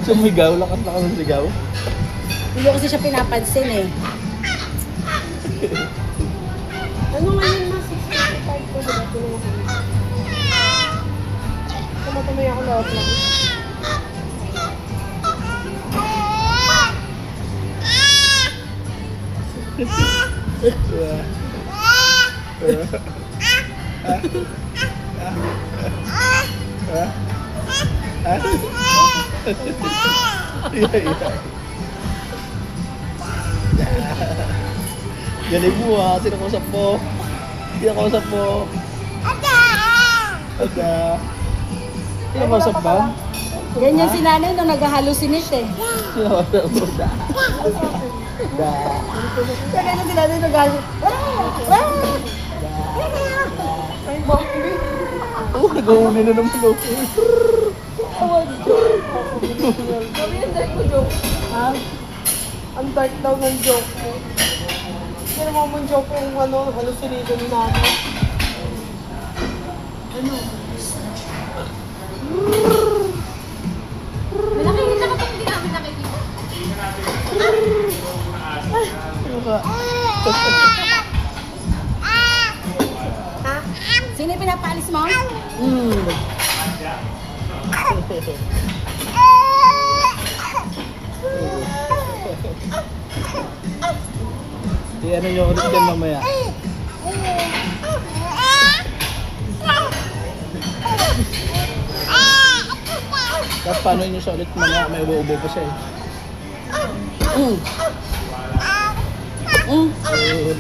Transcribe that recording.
Sumigaw, lakas-lakas ng sigaw. Hindi ko kasi siya pinapansin eh. Ano ngayon na 65 ko diba? Tulungan ko. Tumatamay ako lahat lang. Galing mo ha, sinakausap mo. Sinakausap mo. Ada. Sinakausap ba? Ganyan si nanay nung nag-hallucinate eh. Sinakausap mo. Da. Da. Ganyan si nanay nag-hallucinate. Ay, bakit? Oh, nag-uuni na naman ako. Sabi yung dark ko joke. Ha? Ang dark daw ng joke mo. Hindi naman mong joke yung hallucination namin. Nakikita ka pag hindi namin nakikita. Ano ka? Sino yung pinapaalis mo? Ano nyo ulit yan mamaya? Tapos paano nyo siya ulit mamaya? May ubo-ubo pa siya eh. Ayun.